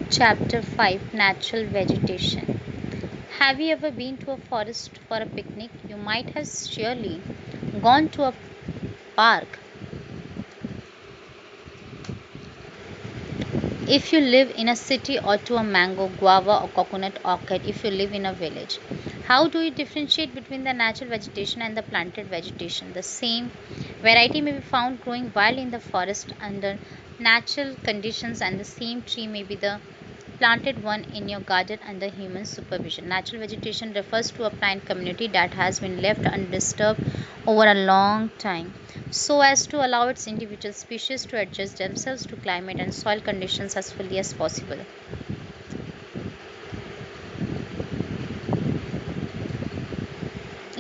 Chapter 5, Natural Vegetation. Have you ever been to a forest for a picnic? You might have surely gone to a park if you live in a city, or to a mango, guava, or coconut orchard if you live in a village. How do we differentiate between the natural vegetation and the planted vegetation? The same variety may be found growing wild in the forest under natural conditions, and the same tree may be the planted one in your garden under human supervision. Natural vegetation refers to a plant community that has been left undisturbed over a long time so as to allow its individual species to adjust themselves to climate and soil conditions as fully as possible.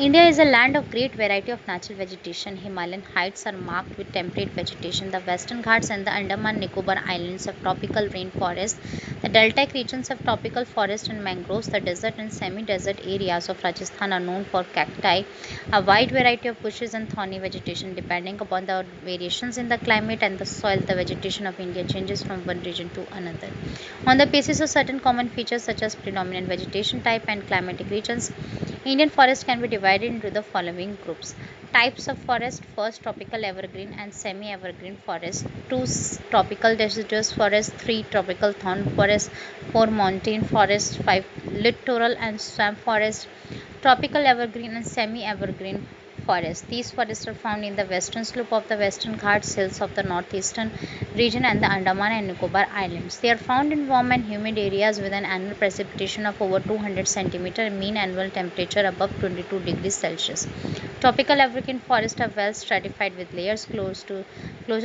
India is a land of great variety of natural vegetation. Himalayan heights are marked with temperate vegetation. The Western Ghats and the Andaman Nicobar Islands have tropical rainforests. The deltaic regions have tropical forests and mangroves. The desert and semi-desert areas of Rajasthan are known for cacti, a wide variety of bushes and thorny vegetation. Depending upon the variations in the climate and the soil, the vegetation of India changes from one region to another. On the basis of certain common features such as predominant vegetation type and climatic regions, Indian forest can be divided into the following groups. Types of forest: first, tropical evergreen and semi evergreen forest; two, tropical deciduous forest; three, tropical thorn forest; four, montane forest; five, littoral and swamp forest; tropical evergreen and semi evergreen forests. These forests are found in the western slope of the Western Ghats hills of the northeastern region and the Andaman and Nicobar Islands. They are found in warm and humid areas with an annual precipitation of over 200 cm and mean annual temperature above 22 degrees Celsius. Tropical evergreen forests are well stratified with layers closer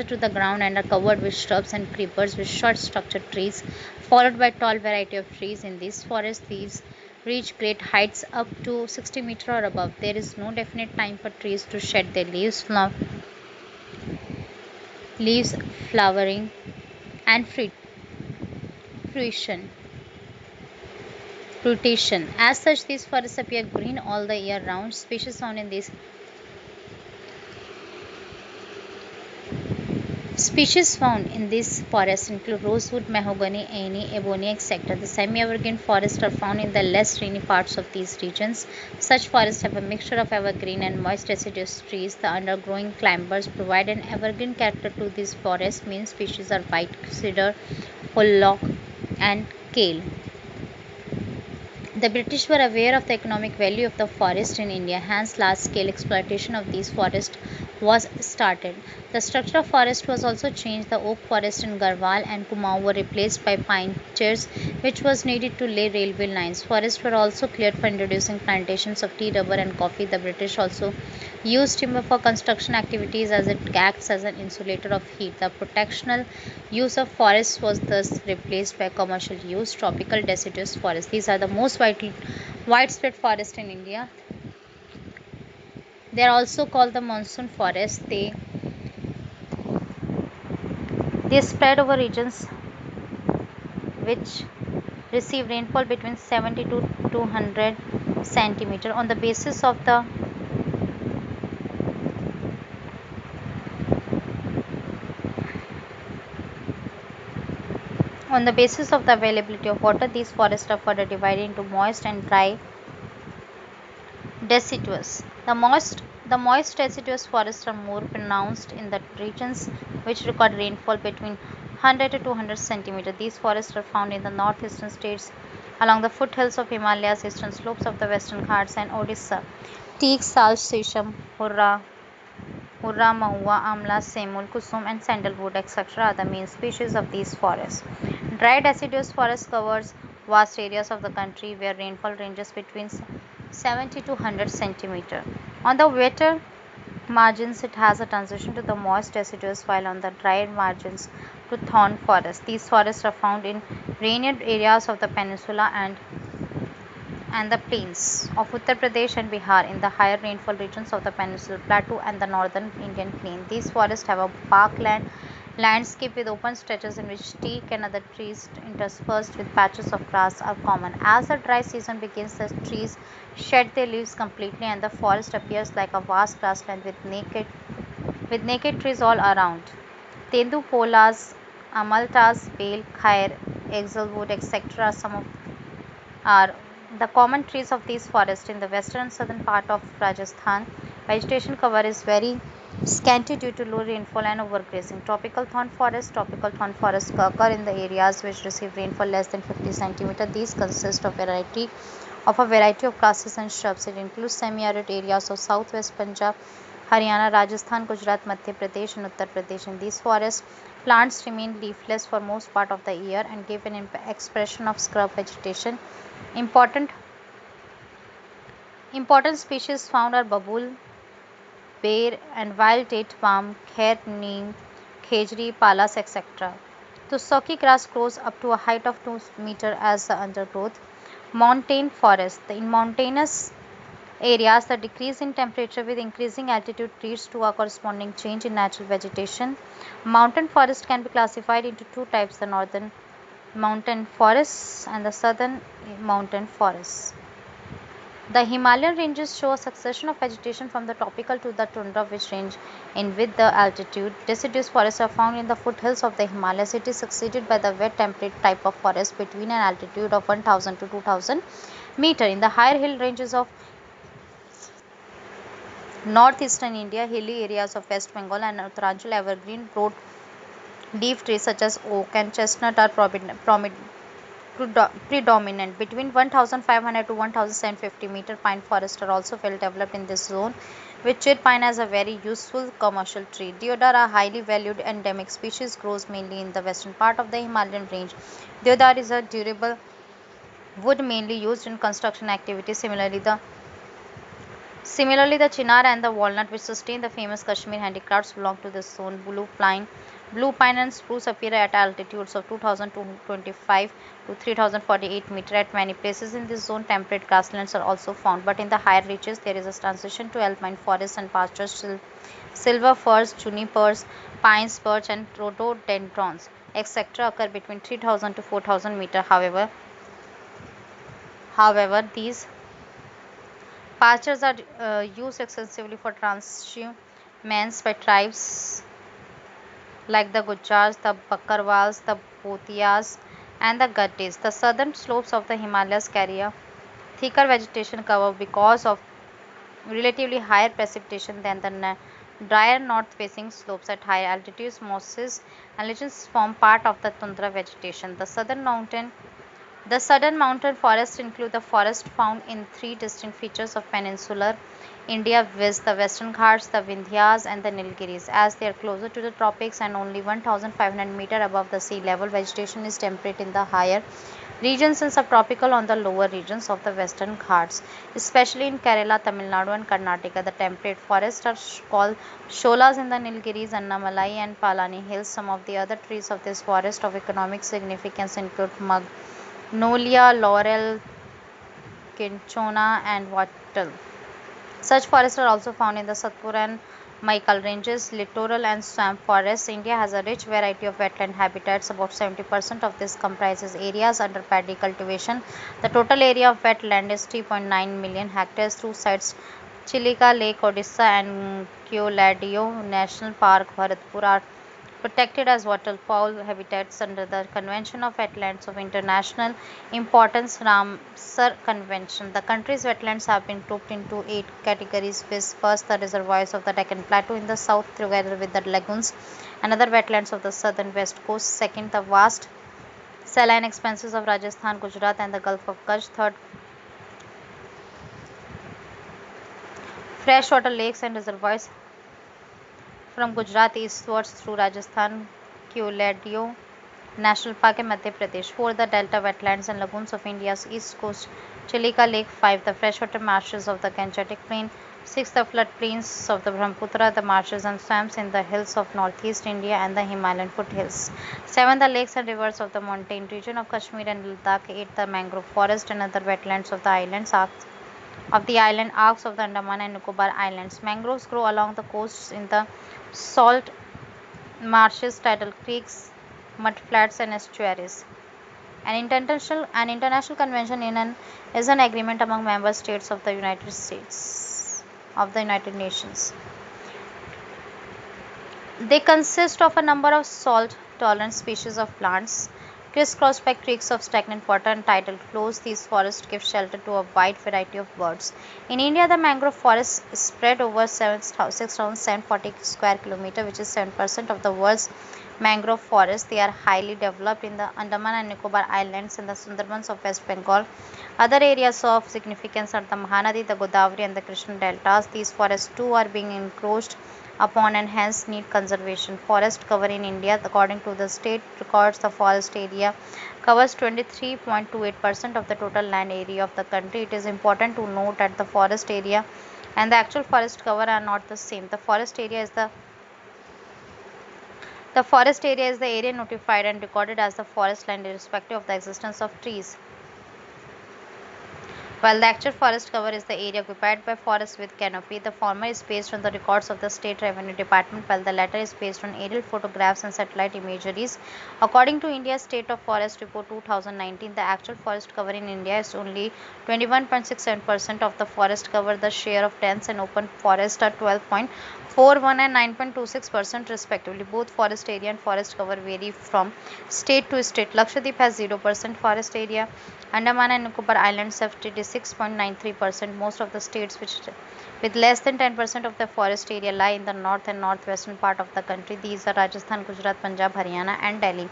to the ground and are covered with shrubs and creepers with short structured trees, followed by tall variety of trees. In these forests, these reach great heights up to 60 meters or above. There is no definite time for trees to shed their leaves flowering, and fruition. Fruition. As such, these forests appear green all the year round. Species found in these forests include rosewood, mahogany, any, ebony, etc. The semi-evergreen forests are found in the less rainy parts of these regions. Such forests have a mixture of evergreen and moist deciduous trees. The undergrowing climbers provide an evergreen character to these forests. Main species are white cedar, hollock, and kale. The British were aware of the economic value of the forest in India, hence large-scale exploitation of these forests was started. The structure of forest was also changed. The oak forest in Garhwal and Kumaon were replaced by pine trees, which was needed to lay railway lines. Forests were also cleared for introducing plantations of tea, rubber, and coffee. The British also used timber for construction activities as it acts as an insulator of heat. The protectional use of forests was thus replaced by commercial use. Tropical deciduous forests. These are the most widespread forests in India. They are also called the monsoon forests. They spread over regions which receive rainfall between 70 to 200 centimeter. On the basis of the availability of water, these forests are further divided into moist and dry deciduous. The moist deciduous forests are more pronounced in the regions which record rainfall between 100 to 200 centimeters. These forests are found in the northeastern states along the foothills of Himalayas, eastern slopes of the Western Ghats, and Odisha. Teak, sal, sesam, hurra, mahua, amla, semul, kusum, and sandalwood, etc., are the main species of these forests. Dry deciduous forest covers vast areas of the country where rainfall ranges between 70 to 100 centimeter. On the wetter margins, it has a transition to the moist deciduous, while on the dry margins to thorn forest. These forests are found in rainier areas of the peninsula and the plains of Uttar Pradesh and Bihar, in the higher rainfall regions of the Peninsular Plateau and the northern Indian plain. These forests have a parkland landscape with open stretches in which teak and other trees interspersed with patches of grass are common. As the dry season begins, the trees shed their leaves completely and the forest appears like a vast grassland with naked trees all around. Tendu, polas, amaltas, bale, khair, hazelwood, etc. Are the common trees of these forests. In the western and southern part of Rajasthan, vegetation cover is very scanty due to low rainfall and overgrazing. Tropical thorn forests occur in the areas which receive rainfall less than 50 centimeters. These consist of a variety of grasses and shrubs. It includes semi-arid areas of southwest Punjab, Haryana, Rajasthan, Gujarat, Madhya Pradesh, and Uttar Pradesh. In these forests, plants remain leafless for most part of the year and give an expression of scrub vegetation. Important Important species found are babool, bear, and wild date palm, kher, neem, khejri, palas, etc. The Soki grass grows up to a height of 2 meters as the undergrowth. Montane forest. In mountainous areas, the decrease in temperature with increasing altitude leads to a corresponding change in natural vegetation. Mountain forest can be classified into two types: the northern mountain forests and the southern mountain forests. The Himalayan ranges show a succession of vegetation from the tropical to the tundra, which range in with the altitude. Deciduous forests are found in the foothills of the Himalayas. It is succeeded by the wet temperate type of forest between an altitude of 1000 to 2000 meter. In the higher hill ranges of northeastern India, hilly areas of West Bengal and Uttaranchal, evergreen broad leaf trees such as oak and chestnut are predominant. Between 1500 to 1750 meter pine forests are also well developed in this zone, with cherry pine as a very useful commercial tree. Deodar, a highly valued endemic species, grows mainly in the western part of the Himalayan range. Deodar is a durable wood mainly used in construction activities. Similarly, the chinar and the walnut, which sustain the famous Kashmir handicrafts, belong to this zone. Blue pine and spruce appear at altitudes of 2225 to 3048 meter. At many places in this zone, temperate grasslands are also found, but in the higher reaches, there is a transition to alpine forests and pastures. Silver firs, junipers, pines, birch, and rhododendrons, etc., occur between 3000 to 4000 meter. However, these pastures are used extensively for transhumance by tribes like the Gujars, the Bakarwals, the Bhutias, and the Gaddis. The southern slopes of the Himalayas carry a thicker vegetation cover because of relatively higher precipitation than the drier north-facing slopes. At higher altitudes, mosses and lichens form part of the tundra vegetation. The southern mountain forests include the forest found in three distinct features of peninsular India, viz. The Western Ghats, the Vindhyas, and the Nilgiris. As they are closer to the tropics and only 1500 meters above the sea level, vegetation is temperate in the higher regions and subtropical on the lower regions of the Western Ghats. Especially in Kerala, Tamil Nadu, and Karnataka, the temperate forests are called sholas in the Nilgiris, Annamalai, and Palani Hills. Some of the other trees of this forest of economic significance include magnolia, laurel, cinchona, and wattle. Such forests are also found in the Satpura and Maikal ranges, littoral and swamp forests. India has a rich variety of wetland habitats. About 70% of this comprises areas under paddy cultivation. The total area of wetland is 3.9 million hectares. Through sites Chilika Lake, Odisha, and Keoladeo National Park, Bharatpur are protected as waterfowl habitats under the Convention of Wetlands of International Importance Ramsar Convention. The country's wetlands have been grouped into 8 categories, with first the reservoirs of the Deccan Plateau in the south together with the lagoons and other wetlands of the southern west coast. Second, the vast saline expanses of Rajasthan, Gujarat, and the Gulf of Kutch. Third, freshwater lakes and reservoirs from Gujarat eastwards through Rajasthan, Keoladeo National Park in Madhya Pradesh. 4. The delta wetlands and lagoons of India's east coast, Chilika Lake. 5. The freshwater marshes of the Gangetic Plain. 6. The floodplains of the Brahmaputra, the marshes and swamps in the hills of northeast India and the Himalayan foothills. 7. The lakes and rivers of the montane region of Kashmir and Ladakh. 8. The mangrove forest and other wetlands of the island arcs of the Andaman and Nicobar Islands. Mangroves grow along the coasts in the salt marshes, tidal creeks, mudflats, and estuaries. An international convention is an agreement among member states of the United Nations. They consist of a number of salt-tolerant species of plants, crisscrossed by creeks of stagnant water and tidal flows. These forests give shelter to a wide variety of birds. In India, the mangrove forests spread over 6,740 square kilometers, which is 7% of the world's mangrove forests. They are highly developed in the Andaman and Nicobar Islands and the Sundarbans of West Bengal. Other areas of significance are the Mahanadi, the Godavari, and the Krishna deltas. These forests too are being encroached upon and hence need conservation. Forest cover in India, according to the state records, the forest area covers 23.28% of the total land area of the country. It is important to note that the forest area and the actual forest cover are not the same. The forest area is the area notified and recorded as the forest land irrespective of the existence of trees, while the actual forest cover is the area occupied by forests with canopy. The former is based on the records of the State Revenue Department, while the latter is based on aerial photographs and satellite imageries. According to India's State of Forest Report 2019, the actual forest cover in India is only 21.67% of the forest cover. The share of dense and open forest are 12.41 and 9.26% respectively. Both forest area and forest cover vary from state to state. Lakshadweep has 0% forest area. Andaman and Nicobar Islands have 86.93%. Most of the states with less than 10% of the forest area lie in the north and northwestern part of the country. These are Rajasthan, Gujarat, Punjab, Haryana, and Delhi.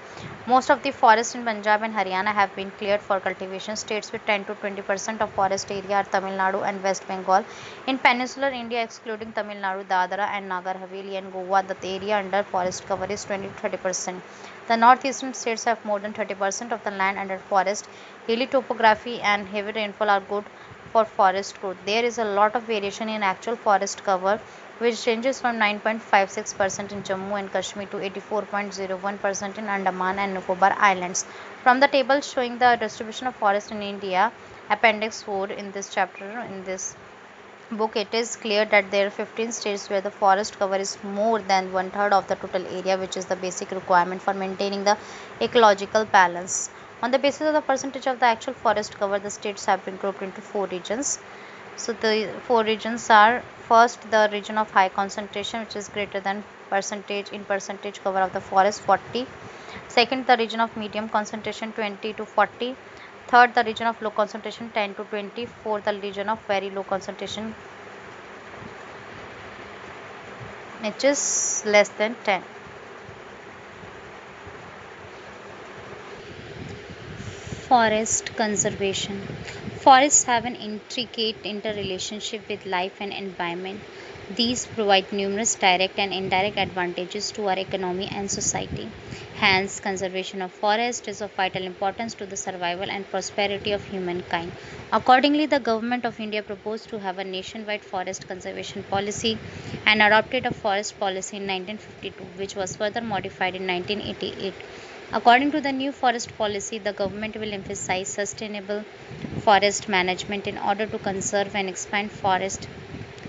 Most of the forests in Punjab and Haryana have been cleared for cultivation. States with 10 to 20% of forest area are Tamil Nadu and West Bengal. In peninsular India, excluding Tamil Nadu, Dadra and Nagar Haveli, and Goa, the area under forest cover is 20 to 30%. The northeastern states have more than 30% of the land under forest. Hilly topography and heavy rainfall are good for forest growth. There is a lot of variation in actual forest cover, which ranges from 9.56% in Jammu and Kashmir to 84.01% in Andaman and Nicobar Islands. From the table showing the distribution of forest in India, Appendix 4 in this chapter, in this book, it is clear that there are 15 states where the forest cover is more than one third of the total area, which is the basic requirement for maintaining the ecological balance. On the basis of the percentage of the actual forest cover, the states have been grouped into four regions. So the four regions are: first, the region of high concentration, which is greater than percentage cover of the forest 40. Second, the region of medium concentration 20 to 40. Third, the region of low concentration 10 to 20. Fourth, the region of very low concentration, which is less than 10. Forest conservation. Forests have an intricate interrelationship with life and environment. These provide numerous direct and indirect advantages to our economy and society. Hence, conservation of forest is of vital importance to the survival and prosperity of humankind. Accordingly, the Government of India proposed to have a nationwide forest conservation policy and adopted a forest policy in 1952, which was further modified in 1988. According to the new forest policy, the government will emphasize sustainable forest management in order to conserve and expand forest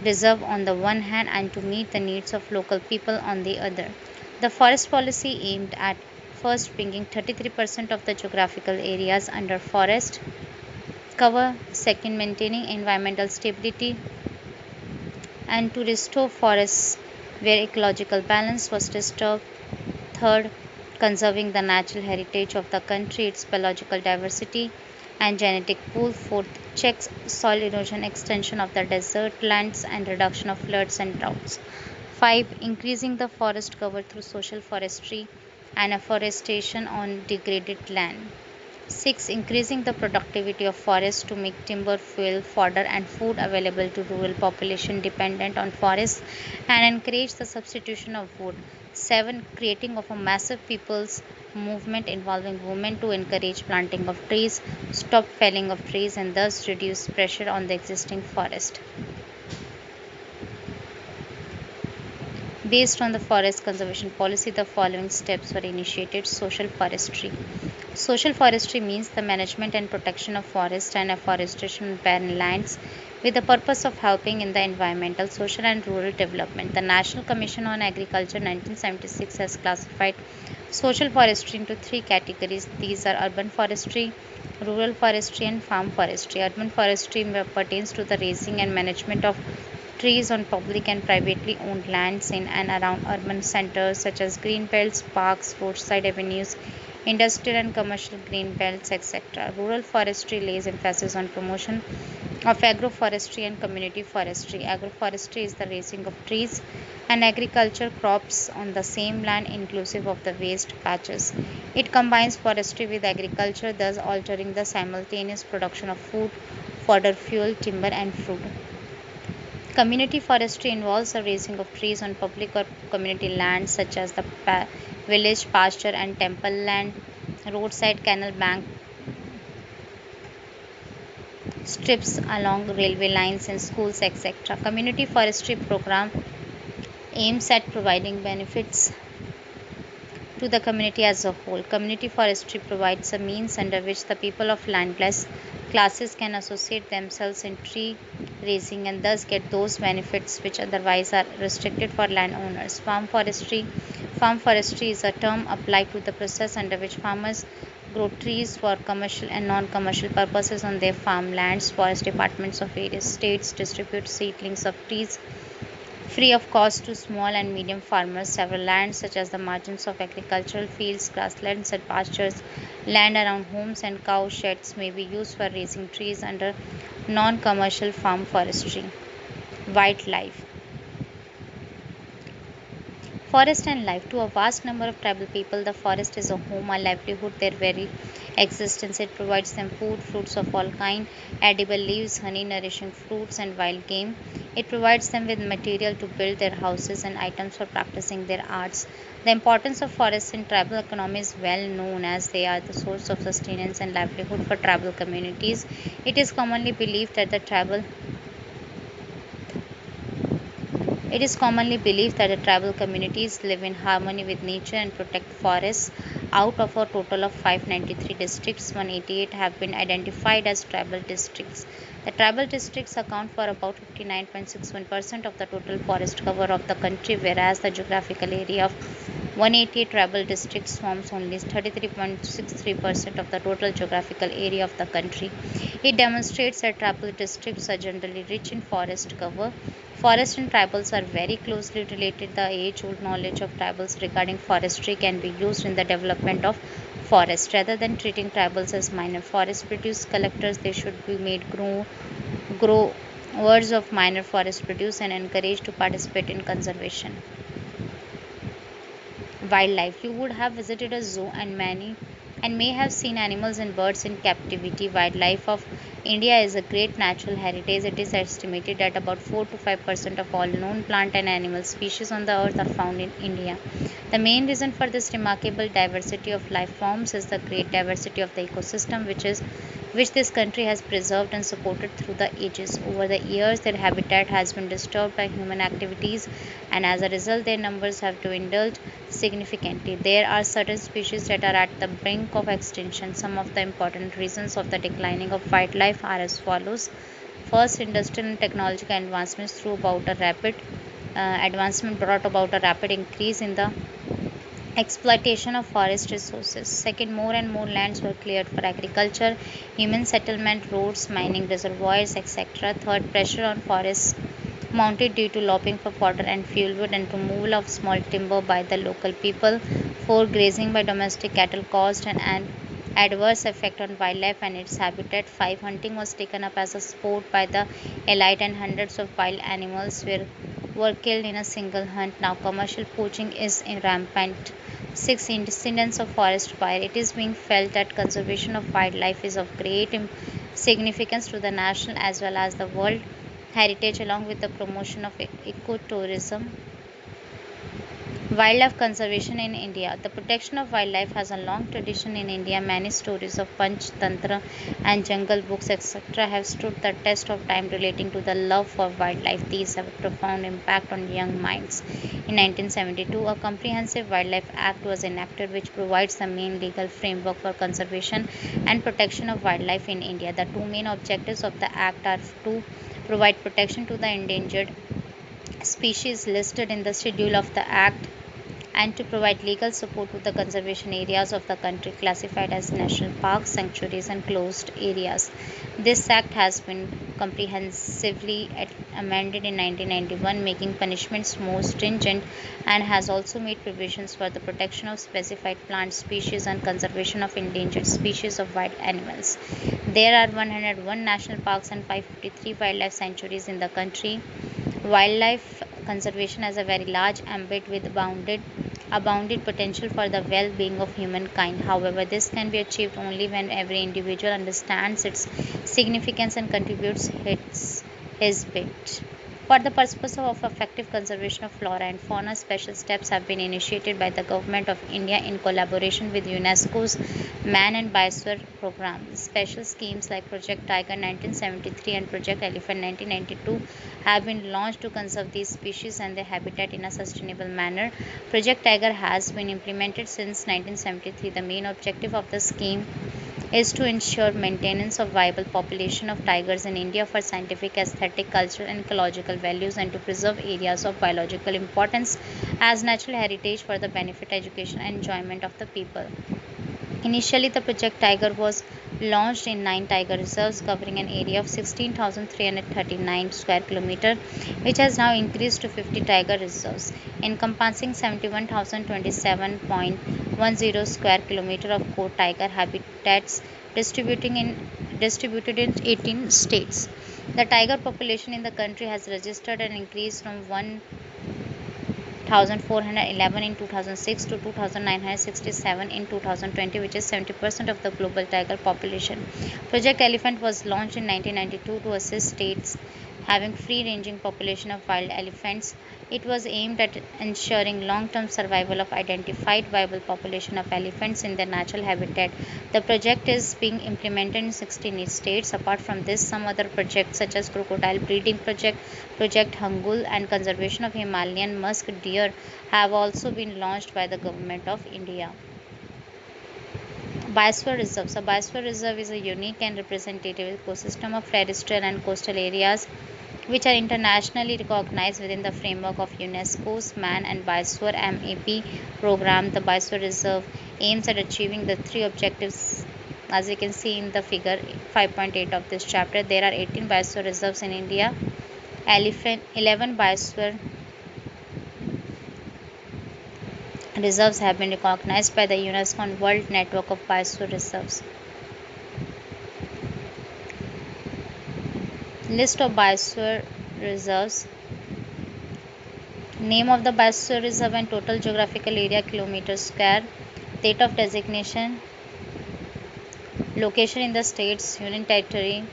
reserve on the one hand and to meet the needs of local people on the other. The forest policy aimed at first bringing 33% of the geographical areas under forest cover, second maintaining environmental stability and to restore forests where ecological balance was disturbed, third conserving the natural heritage of the country, its biological diversity and genetic pool. Fourth, checks soil erosion, extension of the desert lands, and reduction of floods and droughts. 5. Increasing the forest cover through social forestry and afforestation on degraded land. 6. Increasing the productivity of forests to make timber, fuel, fodder, and food available to rural population dependent on forests and encourage the substitution of wood. 7. Creating of a massive people's movement involving women to encourage planting of trees, stop felling of trees, and thus reduce pressure on the existing forest. Based on the forest conservation policy, the following steps were initiated. Social forestry. Social forestry means the management and protection of forests and afforestation on barren lands with the purpose of helping in the environmental, social, and rural development. The National Commission on Agriculture 1976 has classified social forestry into three categories. These are urban forestry, rural forestry, and farm forestry. Urban forestry pertains to the raising and management of trees on public and privately owned lands in and around urban centers such as green belts, parks, roadside avenues, industrial and commercial green belts, etc. Rural forestry lays emphasis on promotion of agroforestry and community forestry. Agroforestry is the raising of trees and agriculture crops on the same land inclusive of the waste patches. It combines forestry with agriculture, thus altering the simultaneous production of food, fodder, fuel, timber, and fruit. Community forestry involves the raising of trees on public or community lands such as the village, pasture, and temple land, roadside, canal bank, strips along railway lines and schools, etc. Community forestry program aims at providing benefits to the community as a whole. Community forestry provides a means under which the people of landless classes can associate themselves in tree raising and thus get those benefits which otherwise are restricted for landowners. Farm forestry is a term applied to the process under which farmers grow trees for commercial and non-commercial purposes on their farmlands. Forest departments of various states distribute seedlings of trees free of cost to small and medium farmers. Several lands, such as the margins of agricultural fields, grasslands, and pastures, land around homes and cow sheds, may be used for raising trees under non commercial farm forestry. Wildlife. Forest and life. To a vast number of tribal people, the forest is a home, a livelihood, their very existence. It provides them food, fruits of all kind, edible leaves, honey, nourishing fruits, and wild game. It provides them with material to build their houses and items for practicing their arts. The importance of forests in tribal economy is well known as they are the source of sustenance and livelihood for tribal communities. It is commonly believed that the tribal It is commonly believed that the tribal communities live in harmony with nature and protect forests. Out of a total of 593 districts, 188 have been identified as tribal districts. The tribal districts account for about 59.61% of the total forest cover of the country, whereas the geographical area of 188 tribal districts forms only 33.63% of the total geographical area of the country. It demonstrates that tribal districts are generally rich in forest cover. Forest and tribals are very closely related. The age old knowledge of tribals regarding forestry can be used in the development of forest. Rather than treating tribals as minor forest produce collectors, they should be made growers of minor forest produce and encouraged to participate in conservation. Wildlife. You would have visited a zoo and may have seen animals and birds in captivity. Wildlife of India is a great natural heritage. It is estimated that about 4 to 5% of all known plant and animal species on the earth are found in India. The main reason for this remarkable diversity of life forms is the great diversity of the ecosystem which this country has preserved and supported through the ages. Over the years, their habitat has been disturbed by human activities, and as a result, their numbers have dwindled significantly. There are certain species that are at the brink of extinction. Some of the important reasons of the declining of wildlife are as follows. First, industrial and technological advancements brought about a rapid increase in the exploitation of forest resources. Second, more and more lands were cleared for agriculture, human settlement, roads, mining, reservoirs, etc. Third, pressure on forests mounted due to lopping for fodder and fuelwood and removal of small timber by the local people. Four, grazing by domestic cattle caused an adverse effect on wildlife and its habitat. Five, hunting was taken up as a sport by the elite and hundreds of wild animals were killed in a single hunt. Now commercial poaching is in rampant. 6. Incidents of forest fire. It is being felt that conservation of wildlife is of great significance to the national as well as the world heritage along with the promotion of ecotourism. Wildlife conservation in India. The protection of wildlife has a long tradition in India. Many stories of Panch Tantra and jungle books, etc., have stood the test of time relating to the love for wildlife. These have a profound impact on young minds. In 1972, a comprehensive Wildlife Act was enacted which provides the main legal framework for conservation and protection of wildlife in India. The two main objectives of the Act are to provide protection to the endangered species listed in the schedule of the Act and to provide legal support to the conservation areas of the country classified as national parks, sanctuaries, and closed areas. This act has been comprehensively amended in 1991, making punishments more stringent, and has also made provisions for the protection of specified plant species and conservation of endangered species of wild animals. There are 101 national parks and 553 wildlife sanctuaries in the country. Wildlife conservation has a very large ambit with abounded potential for the well-being of humankind. However, this can be achieved only when every individual understands its significance and contributes his bit. For the purpose of effective conservation of flora and fauna, special steps have been initiated by the Government of India in collaboration with UNESCO's Man and Biosphere program. Special schemes like Project Tiger 1973 and Project Elephant 1992 have been launched to conserve these species and their habitat in a sustainable manner. Project Tiger has been implemented since 1973. The main objective of the scheme is to ensure maintenance of viable population of tigers in India for scientific, aesthetic, cultural and ecological values, and to preserve areas of biological importance as natural heritage for the benefit, education and enjoyment of the people. Initially, the Project Tiger was launched in 9 tiger reserves covering an area of 16,339 square kilometer, which has now increased to 50 tiger reserves, encompassing 71,027.10 square kilometer of core tiger habitats distributed in 18 states. The tiger population in the country has registered an increase from 1,411 in 2006 to 2,967 in 2020, which is 70% of the global tiger population. Project Elephant was launched in 1992 to assist states having free-ranging population of wild elephants. It was aimed at ensuring long-term survival of identified viable population of elephants in their natural habitat. The project is being implemented in 16 states. Apart from this, some other projects such as crocodile breeding project, Project Hangul, and conservation of Himalayan musk deer have also been launched by the Government of India. Biosphere reserves. A biosphere reserve is a unique and representative ecosystem of terrestrial and coastal areas which are internationally recognized within the framework of UNESCO's Man and Biosphere MAP program. The Biosphere Reserve aims at achieving the three objectives. As you can see in the figure 5.8 of this chapter, there are 18 biosphere reserves in India. 11 biosphere reserves have been recognized by the UNESCO World Network of Biosphere Reserves. List of biosphere reserves. Name of the biosphere reserve and total geographical area kilometer square. Date of designation. Location in the states, union territory.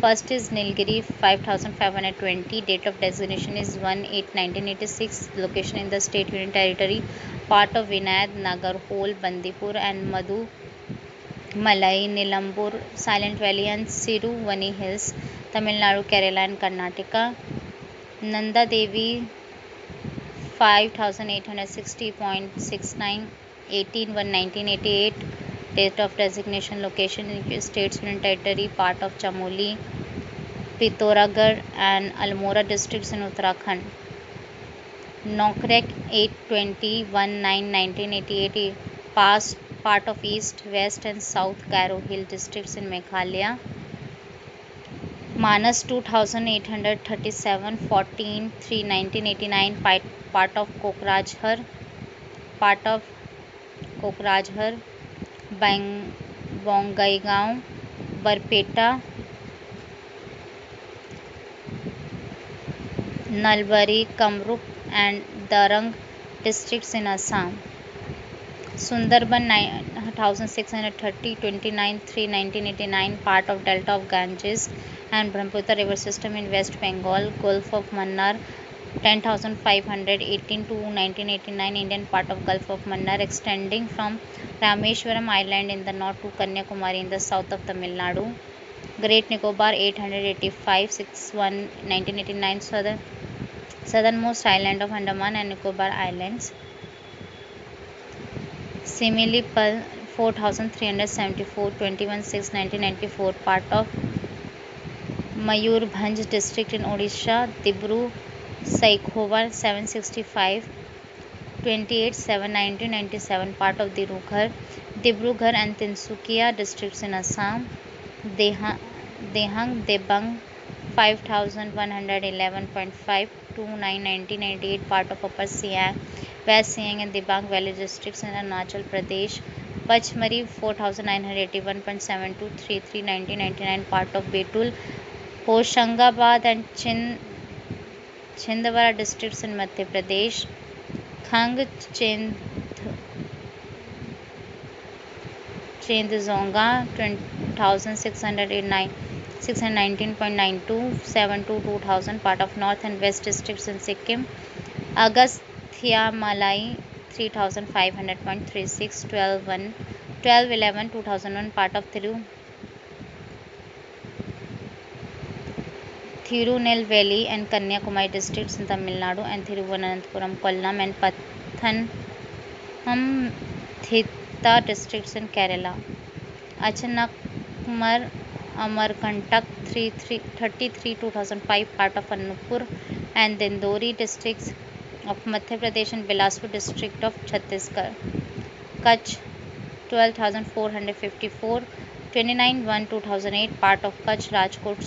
First is Nilgiri 5520. Date of designation is 1/8/1986. Location in the state, union territory. Part of Vinayad, Nagarhole, Bandipur and Madhu Malai, Nilambur, Silent Valley and Siruvani Hills, Tamil Nadu, Kerala and Karnataka. Nanda Devi 5860.69, 18/1/1988. Date of designation, location in states, union territory, part of Chamoli, Pithoragarh and Almora districts in Uttarakhand. Nokrek 8/20/1988, past part of East, West and South Garo Hill districts in Meghalaya. Manas 2837 14/3/1989, part of Kokrajhar, Bongaigaon, Barpeta, Nalbari, Kamrup and Darang districts in Assam. Sundarban 9630 29/3/1989, part of Delta of Ganges and Brahmaputra river system in West Bengal. Gulf of Mannar 10,518 to 1989, Indian part of Gulf of Mannar extending from Rameshwaram Island in the north to Kanyakumari in the south of Tamil Nadu. Great Nicobar 885 61 1989, southernmost island of Andaman and Nicobar Islands. Similipal 4374 21/6/1994, part of Mayurbhanj district in Odisha. Dibru Saikhowa 765 28/7, 1997, part of Dibrugarh and Tinsukia districts in Assam. Deha- Dehang Debang 5111.529, 1998, part of Upper Siang, West Siang and Dibang Valley districts in Arunachal Pradesh. Pachmari 4991.7233, 1999, part of Betul, Hoshangabad and Chhindwara districts in Madhya Pradesh. Khang Chendizonga 619.92, 2000, part of North and West districts in Sikkim. Agastya Malai 3500.36, 12/11/2001, part of Thirunelveli and Kanyakumari districts in Tamil Nadu, and Thiruvananthapuram, Kollam and Pathanamthitta districts in Kerala. Achanakmar Amarkantak 33 2005, part of Anuppur and Dindori districts of Madhya Pradesh and Bilaspur district of Chhattisgarh. Kutch 12,454, 29/1/2008, part of Kutch, Rajkot,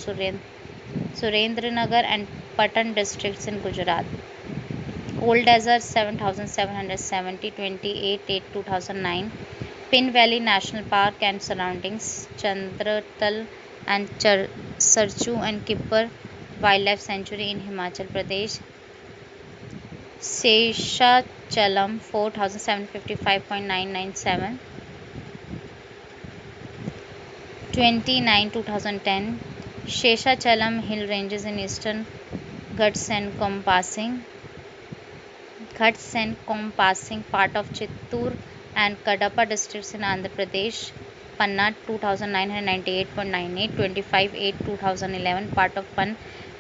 Surendranagar and Patan districts in Gujarat. Cold Desert 7,770, 28/8/2009. Pin Valley National Park and surroundings, Chandratal and Sarchu and Kipper Wildlife Sanctuary in Himachal Pradesh. Seshachalam 4755.997, 29/2010. Seshachalam hill ranges in eastern Ghats encompassing part of Chittoor and Kadapa districts in Andhra Pradesh. Panna 2998.98, 25/8/2011, part of Pan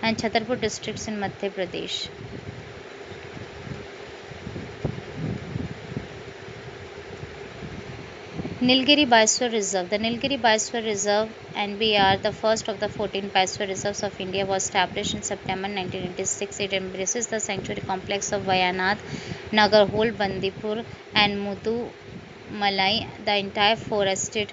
and Chhatarpur districts in Madhya Pradesh. Nilgiri Biosphere Reserve. The Nilgiri Biosphere Reserve (NBR), the first of the 14 biosphere reserves of India, was established in September 1986. It embraces the sanctuary complex of Wayanad, Nagarhole, Bandipur, and Mudumalai, the entire forested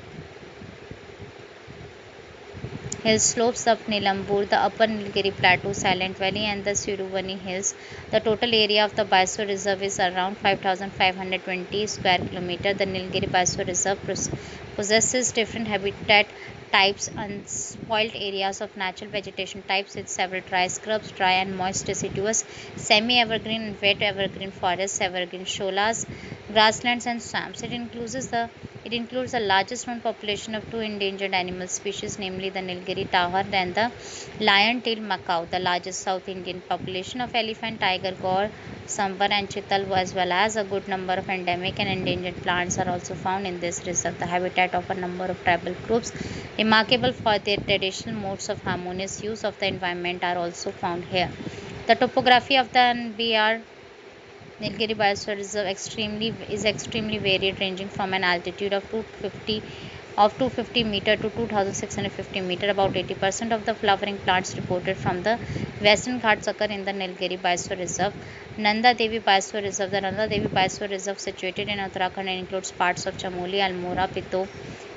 hill slopes of Nilambur, the upper Nilgiri Plateau, Silent Valley, and the Siruvani Hills. The total area of the Biosphere Reserve is around 5,520 square kilometers. The Nilgiri Biosphere Reserve possesses different habitat types, unspoiled areas of natural vegetation types with several dry scrubs, dry and moist deciduous, semi-evergreen and wet evergreen forests, evergreen sholas, grasslands, and swamps. It includes the largest known population of two endangered animal species, namely the Nilgiri tahar and the lion-tailed macaw, the largest South Indian population of elephant, tiger, gaur, sambar, and chital, as well as a good number of endemic and endangered plants are also found in this reserve. The habitat of a number of tribal groups, remarkable for their traditional modes of harmonious use of the environment, are also found here. The topography of the NBR Nilgiri Biosphere Reserve is extremely varied, ranging from an altitude of 250 meter to 2,650 meter. About 80% of the flowering plants reported from the Western Ghats occur in the Nilgiri Biosphere Reserve. Nanda Devi Biosphere Reserve. The Nanda Devi Biosphere Reserve, situated in Uttarakhand, and includes parts of Chamoli, Almora,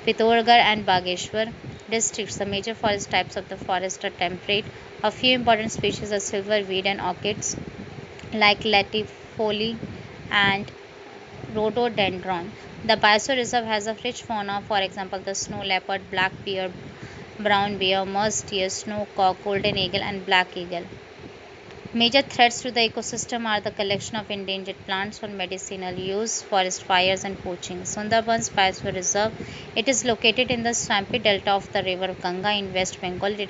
Pithoragarh, and Bageshwar districts. The major forest types of the forest are temperate. A few important species are silverweed and orchids like latifolia and rhododendron. The biosphere reserve has a rich fauna, for example, the snow leopard, black bear, brown bear, moose deer, snow cock, golden eagle, and black eagle. Major threats to the ecosystem are the collection of endangered plants for medicinal use, forest fires, and poaching. Sundarbans Biosphere Reserve. It is located in the swampy delta of the river Ganga in West Bengal. It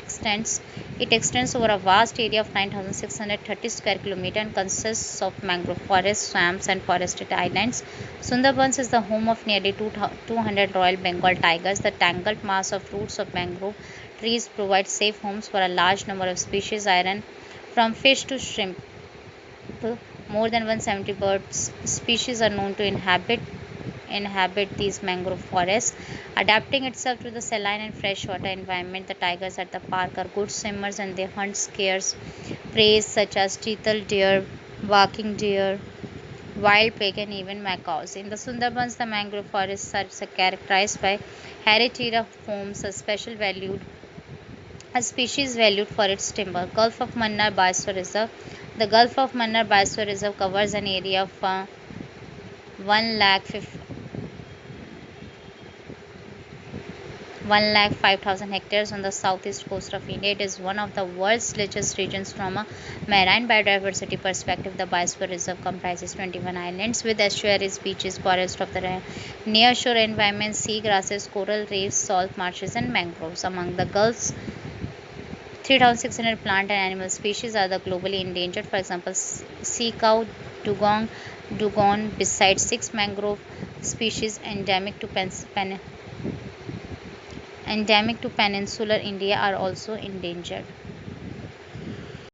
extends over a vast area of 9,630 square kilometers and consists of mangrove forests, swamps, and forested islands. Sundarbans is the home of nearly 200 Royal Bengal tigers. The tangled mass of roots of mangrove trees provide safe homes for a large number of species, from fish to shrimp. More than 170 bird species are known to inhabit these mangrove forests. Adapting itself to the saline and freshwater environment, the tigers at the park are good swimmers and they hunt scarce prey such as chital deer, barking deer, wild pig, and even macaws. In the Sundarbans, the mangrove forests are characterized by heritiera a species valued for its timber. Gulf of Mannar Biosphere Reserve. The Gulf of Mannar Biosphere Reserve covers an area of 1 lakh 1,05,000 hectares on the southeast coast of India. It is one of the world's richest regions from a marine biodiversity perspective. The Biosphere Reserve comprises 21 islands with estuaries, beaches, forests of the nearshore environment, sea grasses, coral reefs, salt marshes, and mangroves. Among the Gulf's 3,600 plant and animal species are the globally endangered. For example, sea cow, dugong, besides six mangrove species endemic to peninsular India, are also endangered.